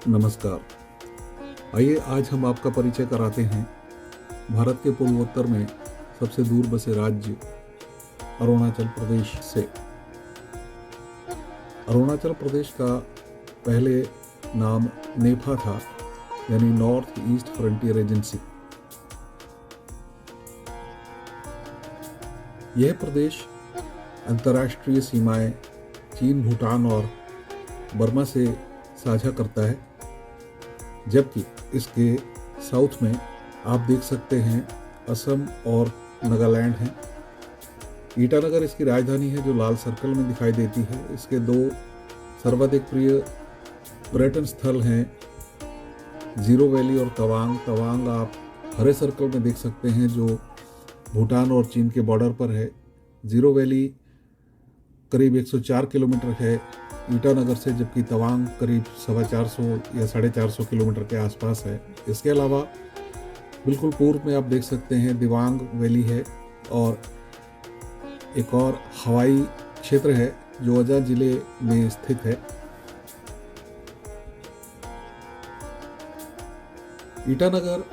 नमस्कार। आइए आज हम आपका परिचय कराते हैं भारत के पूर्वोत्तर में सबसे दूर बसे राज्य अरुणाचल प्रदेश से। अरुणाचल प्रदेश का पहले नाम नेफा था, यानी नॉर्थ ईस्ट फ्रंटियर एजेंसी। यह प्रदेश अंतर्राष्ट्रीय सीमाएं चीन, भूटान और बर्मा से साझा करता है, जबकि इसके साउथ में आप देख सकते हैं असम और नागालैंड हैं। ईटानगर इसकी राजधानी है जो लाल सर्कल में दिखाई देती है। इसके दो सर्वाधिक प्रिय पर्यटन स्थल हैं जीरो वैली और तवांग। तवांग आप हरे सर्कल में देख सकते हैं जो भूटान और चीन के बॉर्डर पर है। जीरो वैली करीब 104 किलोमीटर है ईटानगर से, जबकि तवांग करीब 450 या 450 किलोमीटर के आसपास है। इसके अलावा बिल्कुल पूर्व में आप देख सकते हैं दिबांग वैली है, और एक और हवाई क्षेत्र है जो अजा जिले में स्थित है। ईटानगर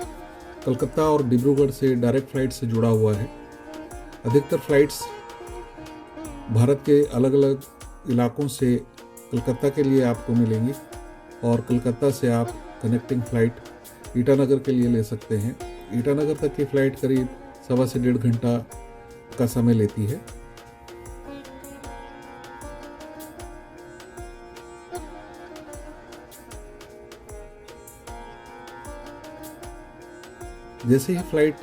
कलकत्ता और डिब्रूगढ़ से डायरेक्ट फ्लाइट से जुड़ा हुआ है। अधिकतर फ्लाइट्स भारत के अलग अलग इलाकों से कलकत्ता के लिए आपको मिलेंगी, और कलकत्ता से आप कनेक्टिंग फ़्लाइट ईटानगर के लिए ले सकते हैं। ईटानगर तक की फ़्लाइट करीब 1.25 से 1.5 घंटा का समय लेती है। जैसे ही फ़्लाइट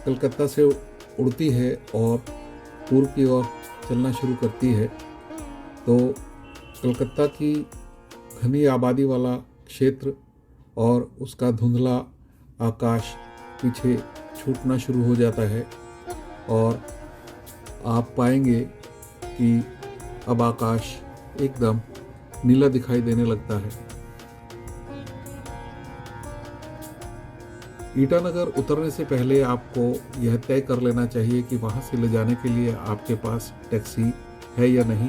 कलकत्ता से उड़ती है और पूर्व की ओर चलना शुरू करती है, तो कलकत्ता की घनी आबादी वाला क्षेत्र और उसका धुंधला आकाश पीछे छूटना शुरू हो जाता है, और आप पाएंगे कि अब आकाश एकदम नीला दिखाई देने लगता है। ईटानगर उतरने से पहले आपको यह तय कर लेना चाहिए कि वहाँ से ले जाने के लिए आपके पास टैक्सी है या नहीं,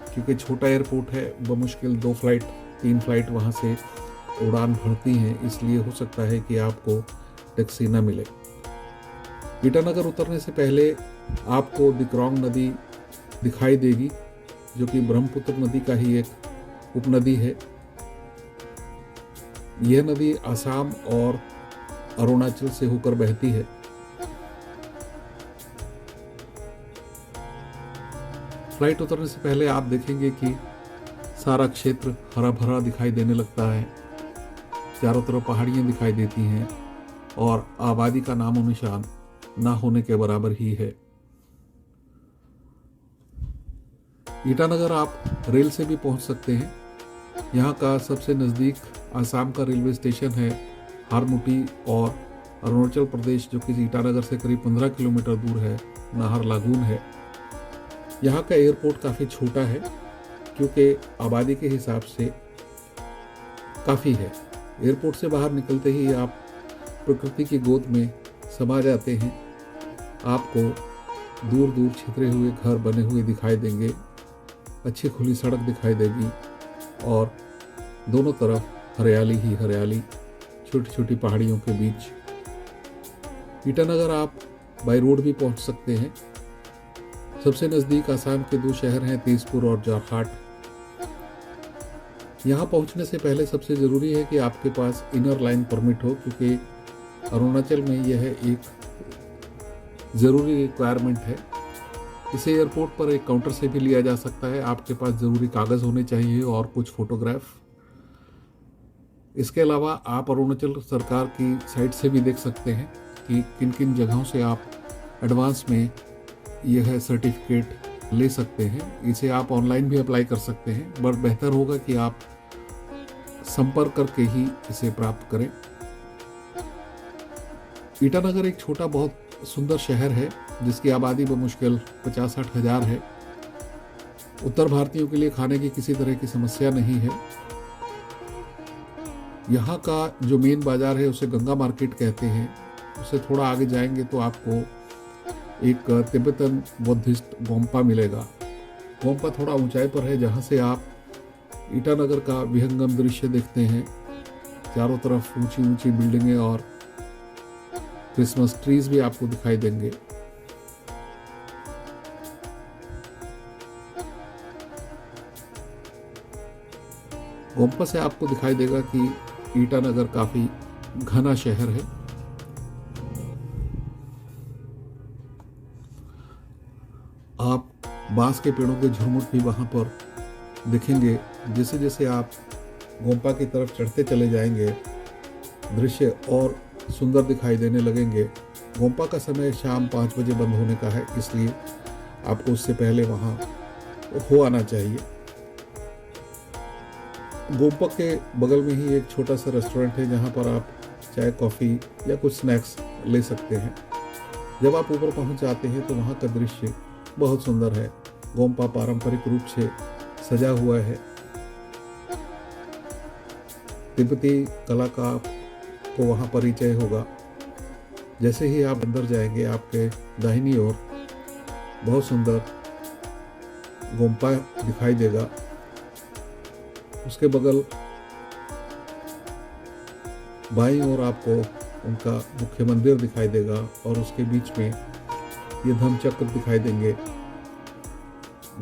क्योंकि छोटा एयरपोर्ट है। बमुश्किल 2 फ्लाइट 3 फ्लाइट वहाँ से उड़ान भरती हैं, इसलिए हो सकता है कि आपको टैक्सी न मिले। ईटानगर उतरने से पहले आपको दिक्रोंग नदी दिखाई देगी, जो कि ब्रह्मपुत्र नदी का ही एक उपनदी है। यह नदी असम और अरुणाचल से होकर बहती है। फ्लाइट उतरने से पहले आप देखेंगे कि सारा क्षेत्र हरा भरा दिखाई देने लगता है। चारों तरफ पहाड़ियां दिखाई देती हैं और आबादी का नामो निशान ना होने के बराबर ही है। ईटानगर आप रेल से भी पहुंच सकते हैं। यहाँ का सबसे नज़दीक आसाम का रेलवे स्टेशन है हारमुटी, और अरुणाचल प्रदेश जो कि ईटानगर से करीब 15 किलोमीटर दूर है नाहरलागुन है। यहाँ का एयरपोर्ट काफ़ी छोटा है, क्योंकि आबादी के हिसाब से काफ़ी है। एयरपोर्ट से बाहर निकलते ही आप प्रकृति की गोद में समा जाते हैं। आपको दूर दूर छितरे हुए घर बने हुए दिखाई देंगे, अच्छी खुली सड़क दिखाई देगी, और दोनों तरफ हरियाली ही हरियाली, छोटी छोटी पहाड़ियों के बीच। ईटानगर आप बाय रोड भी पहुंच सकते हैं। सबसे नज़दीक आसाम के 2 शहर हैं तेजपुर और जोरहाट। यहाँ पहुँचने से पहले सबसे ज़रूरी है कि आपके पास इनर लाइन परमिट हो, क्योंकि अरुणाचल में यह एक ज़रूरी रिक्वायरमेंट है। इसे एयरपोर्ट पर एक काउंटर से भी लिया जा सकता है। आपके पास ज़रूरी कागज़ होने चाहिए और कुछ फ़ोटोग्राफ। इसके अलावा आप अरुणाचल सरकार की साइट से भी देख सकते हैं कि किन किन जगहों से आप एडवांस में यह सर्टिफिकेट ले सकते हैं। इसे आप ऑनलाइन भी अप्लाई कर सकते हैं, बट बेहतर होगा कि आप संपर्क करके ही इसे प्राप्त करें। ईटानगर एक छोटा बहुत सुंदर शहर है जिसकी आबादी बमुश्किल 50-60 हज़ार है। उत्तर भारतीयों के लिए खाने की किसी तरह की समस्या नहीं है। यहाँ का जो मेन बाजार है उसे गंगा मार्केट कहते हैं। उससे थोड़ा आगे जाएंगे तो आपको एक तिब्बतन बुद्धिस्ट गोम्पा मिलेगा। गोम्पा थोड़ा ऊंचाई पर है, जहाँ से आप ईटानगर का विहंगम दृश्य देखते हैं। चारों तरफ ऊंची ऊंची बिल्डिंगें और क्रिसमस ट्रीज भी आपको दिखाई देंगे। गोम्पा से आपको दिखाई देगा कि ईटानगर काफी घना शहर है। आप बांस के पेड़ों के झुरमुट भी वहां पर दिखेंगे। जैसे जैसे आप गोम्पा की तरफ चढ़ते चले जाएंगे, दृश्य और सुंदर दिखाई देने लगेंगे। गोम्पा का समय शाम 5 बजे बंद होने का है, इसलिए आपको उससे पहले वहां हो आना चाहिए। गोम्पा के बगल में ही एक छोटा सा रेस्टोरेंट है जहां पर आप चाय, कॉफ़ी या कुछ स्नैक्स ले सकते हैं। जब आप ऊपर पहुंच जाते हैं तो वहां का दृश्य बहुत सुंदर है। गोम्पा पारंपरिक रूप से सजा हुआ है। तिब्बती कला का आपको वहाँ परिचय होगा। जैसे ही आप अंदर जाएंगे, आपके दाहिनी ओर बहुत सुंदर गोम्पा दिखाई देगा। उसके बगल बाईं ओर आपको उनका मुख्य मंदिर दिखाई देगा और उसके बीच में ये धम्मचक्र दिखाई देंगे।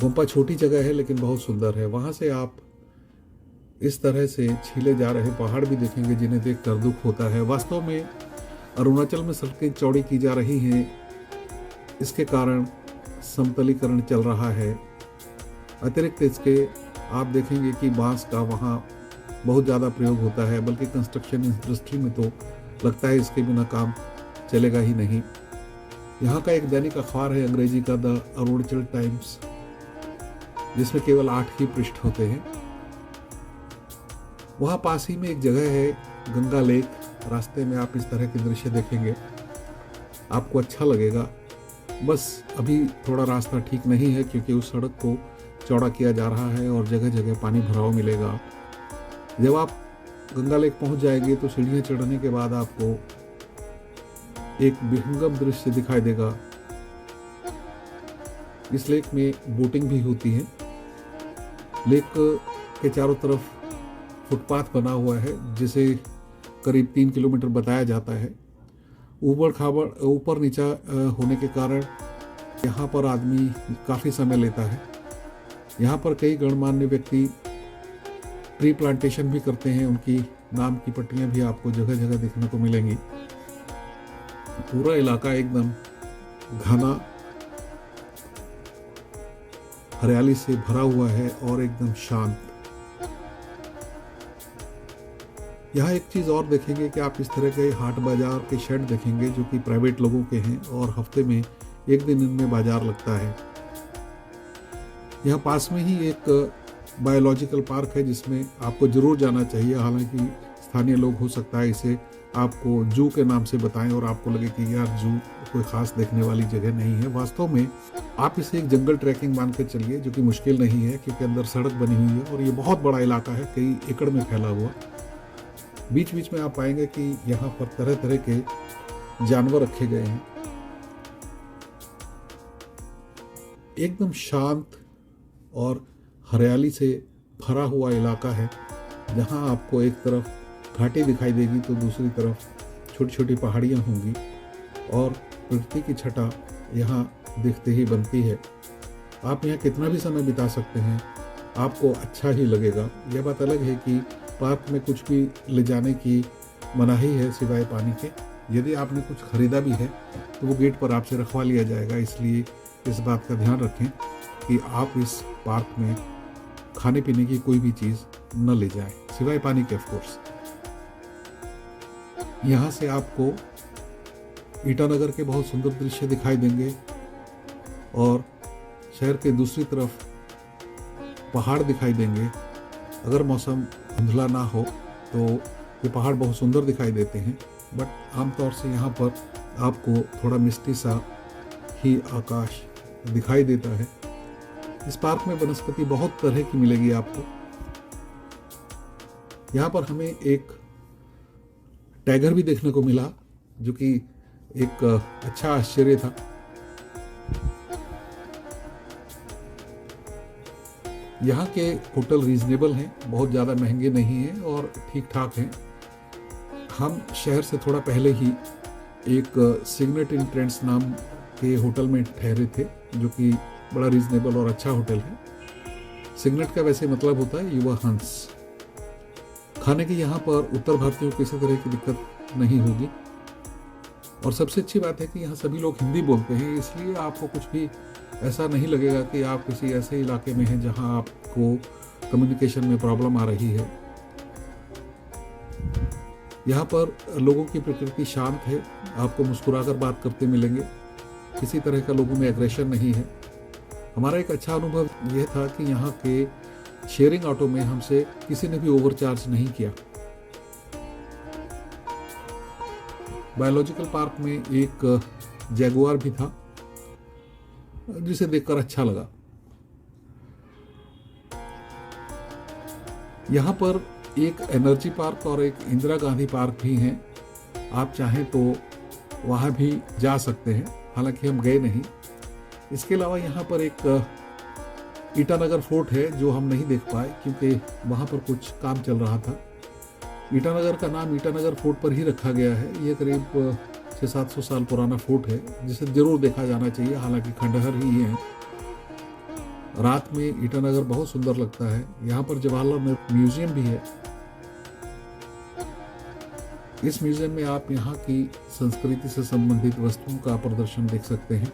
गोम्पा छोटी जगह है लेकिन बहुत सुंदर है। वहाँ से आप इस तरह से छीले जा रहे पहाड़ भी देखेंगे जिन्हें देखकर दुख होता है। वास्तव में अरुणाचल में सड़कें चौड़ी की जा रही हैं, इसके कारण समतलीकरण चल रहा है। अतिरिक्त इसके आप देखेंगे कि बांस का वहाँ बहुत ज़्यादा प्रयोग होता है, बल्कि कंस्ट्रक्शन इंडस्ट्री में तो लगता है इसके बिना काम चलेगा ही नहीं। यहाँ का एक दैनिक अखबार है अंग्रेजी का, द अरुणाचल टाइम्स, जिसमें केवल 8 ही पृष्ठ होते हैं। वहाँ पास ही में एक जगह है गंगा लेक। रास्ते में आप इस तरह के दृश्य देखेंगे, आपको अच्छा लगेगा। बस अभी थोड़ा रास्ता ठीक नहीं है क्योंकि उस सड़क को चौड़ा किया जा रहा है और जगह जगह पानी भराव मिलेगा। जब आप गंगा लेक पहुंच जाएंगे तो सीढ़ियाँ चढ़ने के बाद आपको एक विहंगम दृश्य दिखाई देगा। इस लेक में बोटिंग भी होती है। लेक के चारों तरफ फुटपाथ बना हुआ है जिसे करीब 3 किलोमीटर बताया जाता है। ऊपर नीचा होने के कारण यहाँ पर आदमी काफ़ी समय लेता है। यहाँ पर कई गणमान्य व्यक्ति ट्री प्लांटेशन भी करते हैं। उनकी नाम की पट्टियाँ भी आपको जगह जगह देखने को मिलेंगी। पूरा इलाका एकदम घना हरियाली से भरा हुआ है और एकदम शांत। यहाँ एक चीज़ और देखेंगे कि आप इस तरह के हाट बाजार के शेड देखेंगे जो कि प्राइवेट लोगों के हैं और हफ्ते में एक दिन इनमें बाजार लगता है। यहाँ पास में ही एक बायोलॉजिकल पार्क है जिसमें आपको जरूर जाना चाहिए। हालांकि स्थानीय लोग हो सकता है इसे आपको जू के नाम से बताएं और आपको लगे कि यार जू कोई खास देखने वाली जगह नहीं है। वास्तव में आप इसे एक जंगल ट्रैकिंग मान के चलिए, जो कि मुश्किल नहीं है क्योंकि अंदर सड़क बनी हुई है और ये बहुत बड़ा इलाका है, कई एकड़ में फैला हुआ। बीच बीच में आप पाएंगे कि यहाँ पर तरह तरह के जानवर रखे गए हैं। एकदम शांत और हरियाली से भरा हुआ इलाका है जहाँ आपको एक तरफ घाटी दिखाई देगी तो दूसरी तरफ छोटी छोटी पहाड़ियाँ होंगी और प्रकृति की छटा यहाँ दिखते ही बनती है। आप यहाँ कितना भी समय बिता सकते हैं, आपको अच्छा ही लगेगा। यह बात अलग है कि पार्क में कुछ भी ले जाने की मनाही है सिवाय पानी के। यदि आपने कुछ खरीदा भी है तो वो गेट पर आपसे रखवा लिया जाएगा, इसलिए इस बात का ध्यान रखें कि आप इस पार्क में खाने पीने की कोई भी चीज़ न ले जाएं सिवाय पानी के। ऑफकोर्स यहाँ से आपको ईटानगर के बहुत सुंदर दृश्य दिखाई देंगे और शहर के दूसरी तरफ पहाड़ दिखाई देंगे। अगर मौसम धुंधला ना हो तो ये पहाड़ बहुत सुंदर दिखाई देते हैं, बट आमतौर से यहाँ पर आपको थोड़ा मिस्टी सा ही आकाश दिखाई देता है। इस पार्क में वनस्पति बहुत तरह की मिलेगी आपको। यहाँ पर हमें एक टाइगर भी देखने को मिला जो कि एक अच्छा आश्चर्य था। यहाँ के होटल रीजनेबल हैं, बहुत ज़्यादा महंगे नहीं हैं और ठीक ठाक हैं। हम शहर से थोड़ा पहले ही एक सिग्नेट इन ट्रेंड्स नाम के होटल में ठहरे थे, जो कि बड़ा रीजनेबल और अच्छा होटल है। सिग्नेट का वैसे मतलब होता है युवा हंस। खाने की यहाँ पर उत्तर भारतीयों को किसी तरह की दिक्कत नहीं होगी, और सबसे अच्छी बात है कि यहाँ सभी लोग हिंदी बोलते हैं, इसलिए आपको कुछ भी ऐसा नहीं लगेगा कि आप किसी ऐसे इलाके में हैं जहाँ आपको कम्युनिकेशन में प्रॉब्लम आ रही है। यहाँ पर लोगों की प्रकृति शांत है, आपको मुस्कुराकर बात करते मिलेंगे, किसी तरह का लोगों में एग्रेशन नहीं है। हमारा एक अच्छा अनुभव यह था कि यहाँ के शेयरिंग ऑटो में हमसे किसी ने भी ओवरचार्ज नहीं किया। बायोलॉजिकल पार्क में एक जैगुआर भी था, जिसे देखकर अच्छा लगा। यहाँ पर एक एनर्जी पार्क और एक इंदिरा गांधी पार्क भी हैं, आप चाहें तो वहाँ भी जा सकते हैं, हालांकि हम गए नहीं। इसके अलावा यहाँ पर एक ईटानगर फोर्ट है जो हम नहीं देख पाए क्योंकि वहाँ पर कुछ काम चल रहा था। ईटानगर का नाम ईटानगर फोर्ट पर ही रखा गया है। ये करीब 600-700 साल पुराना फोर्ट है जिसे जरूर देखा जाना चाहिए, हालांकि खंडहर ही है। रात में ईटानगर बहुत सुंदर लगता है। यहाँ पर जवाहरलाल नेहरू म्यूजियम भी है। इस म्यूजियम में आप यहाँ की संस्कृति से संबंधित वस्तुओं का प्रदर्शन देख सकते हैं।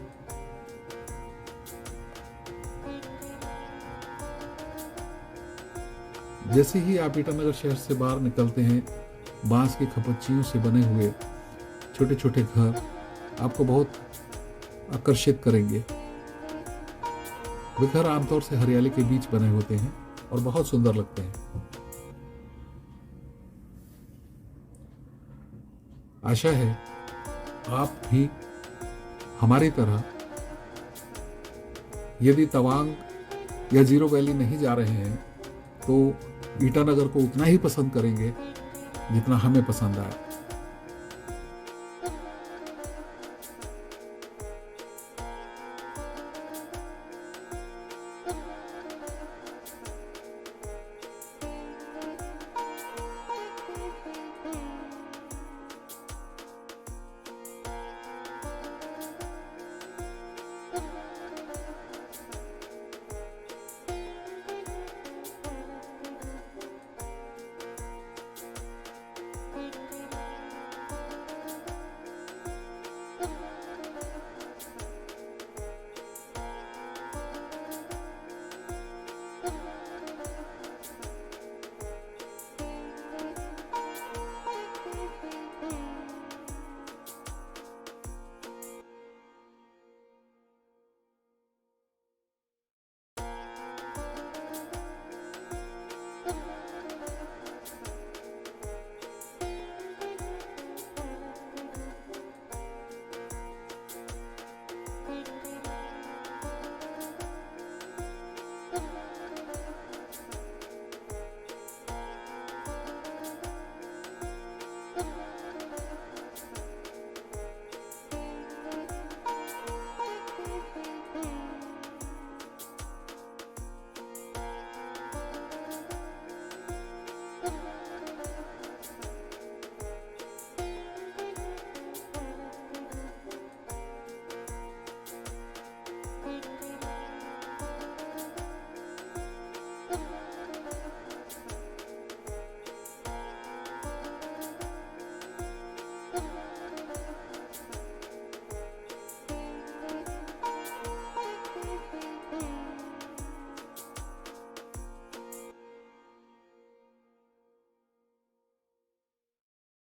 जैसे ही आप ईटानगर शहर से बाहर निकलते हैं, बांस की खपच्चियों से बने हुए छोटे छोटे घर आपको बहुत आकर्षित करेंगे। वे घर आमतौर से हरियाली के बीच बने होते हैं और बहुत सुंदर लगते हैं। आशा है आप भी हमारी तरह यदि तवांग या जीरो वैली नहीं जा रहे हैं तो ईटानगर को उतना ही पसंद करेंगे जितना हमें पसंद आया।